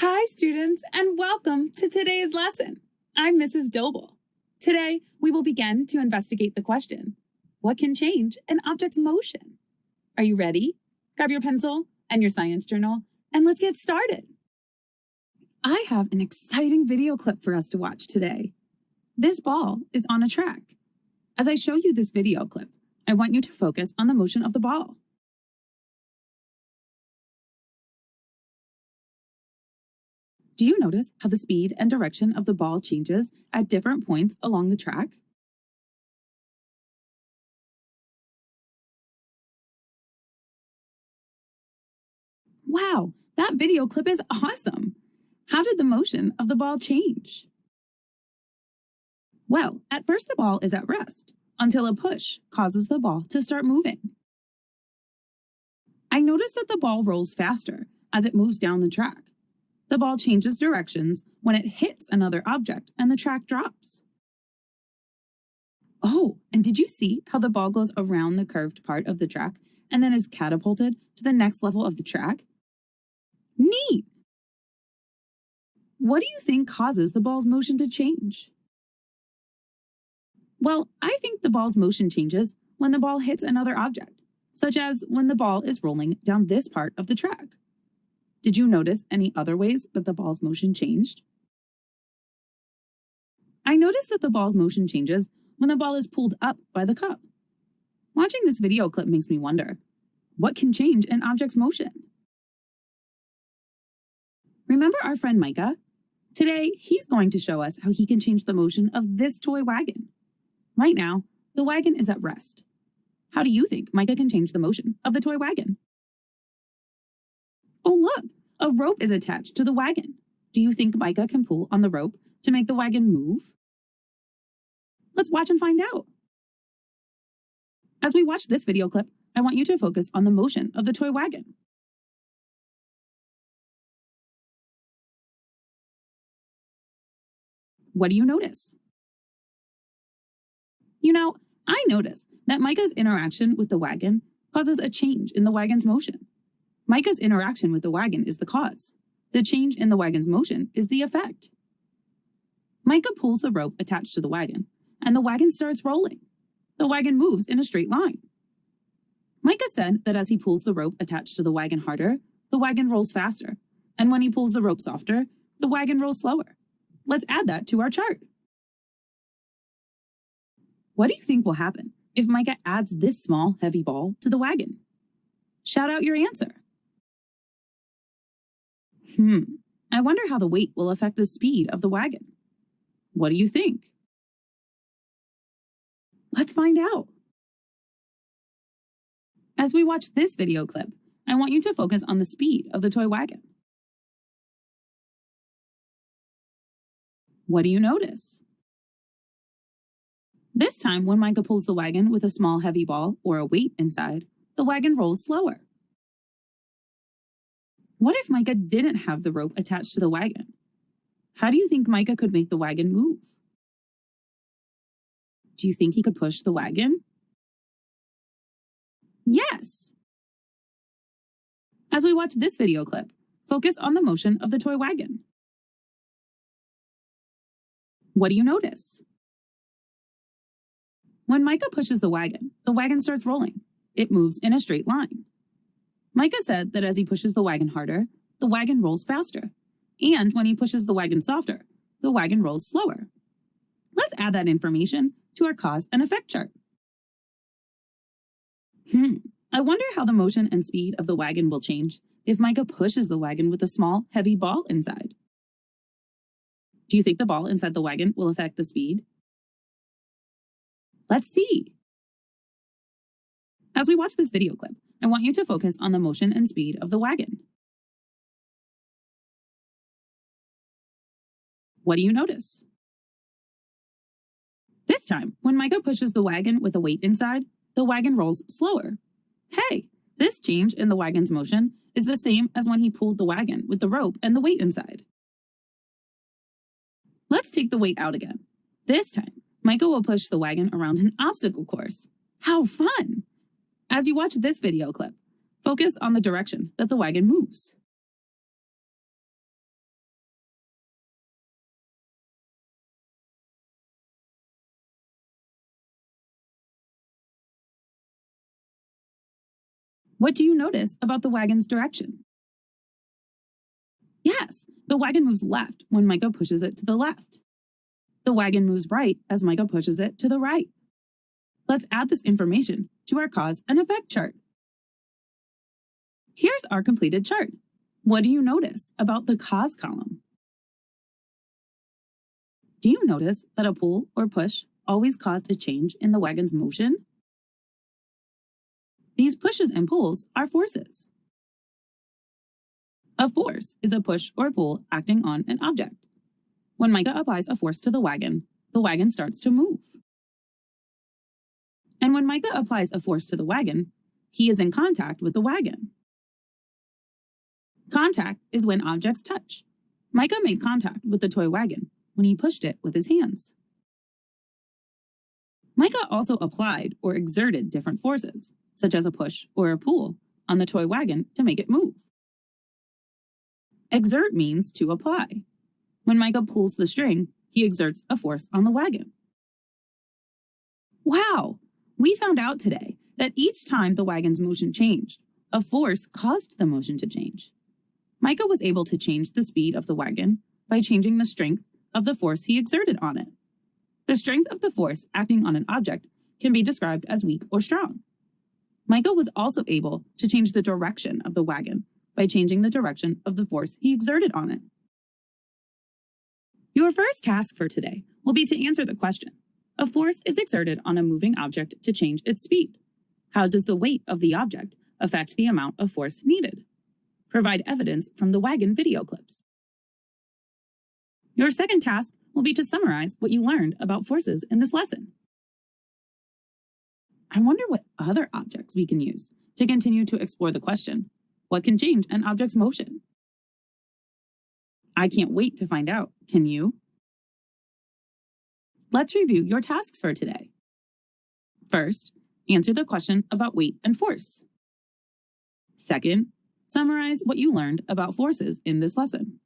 Hi, students, and welcome to today's lesson. I'm Mrs. Doble. Today, we will begin to investigate the question, what can change an object's motion? Are you ready? Grab your pencil and your science journal, and let's get started. I have an exciting video clip for us to watch today. This ball is on a track. As I show you this video clip, I want you to focus on the motion of the ball. Do you notice how the speed and direction of the ball changes at different points along the track? Wow, that video clip is awesome! How did the motion of the ball change? Well, at first the ball is at rest until a push causes the ball to start moving. I notice that the ball rolls faster as it moves down the track. The ball changes directions when it hits another object and the track drops. Oh, and did you see how the ball goes around the curved part of the track and then is catapulted to the next level of the track? Neat! What do you think causes the ball's motion to change? Well, I think the ball's motion changes when the ball hits another object, such as when the ball is rolling down this part of the track. Did you notice any other ways that the ball's motion changed? I noticed that the ball's motion changes when the ball is pulled up by the cup. Watching this video clip makes me wonder, what can change an object's motion? Remember our friend Micah? Today, he's going to show us how he can change the motion of this toy wagon. Right now, the wagon is at rest. How do you think Micah can change the motion of the toy wagon? Oh, look, a rope is attached to the wagon. Do you think Micah can pull on the rope to make the wagon move? Let's watch and find out. As we watch this video clip, I want you to focus on the motion of the toy wagon. What do you notice? I notice that Micah's interaction with the wagon causes a change in the wagon's motion. Micah's interaction with the wagon is the cause. The change in the wagon's motion is the effect. Micah pulls the rope attached to the wagon, and the wagon starts rolling. The wagon moves in a straight line. Micah said that as he pulls the rope attached to the wagon harder, the wagon rolls faster, and when he pulls the rope softer, the wagon rolls slower. Let's add that to our chart. What do you think will happen if Micah adds this small, heavy ball to the wagon? Shout out your answer. I wonder how the weight will affect the speed of the wagon. What do you think? Let's find out. As we watch this video clip, I want you to focus on the speed of the toy wagon. What do you notice? This time, when Micah pulls the wagon with a small heavy ball or a weight inside, the wagon rolls slower. What if Micah didn't have the rope attached to the wagon? How do you think Micah could make the wagon move? Do you think he could push the wagon? Yes! As we watch this video clip, focus on the motion of the toy wagon. What do you notice? When Micah pushes the wagon starts rolling. It moves in a straight line. Micah said that as he pushes the wagon harder, the wagon rolls faster. And when he pushes the wagon softer, the wagon rolls slower. Let's add that information to our cause and effect chart. I wonder how the motion and speed of the wagon will change if Micah pushes the wagon with a small, heavy ball inside. Do you think the ball inside the wagon will affect the speed? Let's see. As we watch this video clip, I want you to focus on the motion and speed of the wagon. What do you notice? This time, when Micah pushes the wagon with a weight inside, the wagon rolls slower. Hey, this change in the wagon's motion is the same as when he pulled the wagon with the rope and the weight inside. Let's take the weight out again. This time, Micah will push the wagon around an obstacle course. How fun! As you watch this video clip, focus on the direction that the wagon moves. What do you notice about the wagon's direction? Yes, the wagon moves left when Micah pushes it to the left. The wagon moves right as Micah pushes it to the right. Let's add this information to our cause and effect chart. Here's our completed chart. What do you notice about the cause column? Do you notice that a pull or push always caused a change in the wagon's motion? These pushes and pulls are forces. A force is a push or pull acting on an object. When Micah applies a force to the wagon starts to move. And when Micah applies a force to the wagon, he is in contact with the wagon. Contact is when objects touch. Micah made contact with the toy wagon when he pushed it with his hands. Micah also applied or exerted different forces, such as a push or a pull, on the toy wagon to make it move. Exert means to apply. When Micah pulls the string, he exerts a force on the wagon. Wow! We found out today that each time the wagon's motion changed, a force caused the motion to change. Micah was able to change the speed of the wagon by changing the strength of the force he exerted on it. The strength of the force acting on an object can be described as weak or strong. Micah was also able to change the direction of the wagon by changing the direction of the force he exerted on it. Your first task for today will be to answer the question, a force is exerted on a moving object to change its speed. How does the weight of the object affect the amount of force needed? Provide evidence from the wagon video clips. Your second task will be to summarize what you learned about forces in this lesson. I wonder what other objects we can use to continue to explore the question, what can change an object's motion? I can't wait to find out, can you? Let's review your tasks for today. First, answer the question about weight and force. Second, summarize what you learned about forces in this lesson.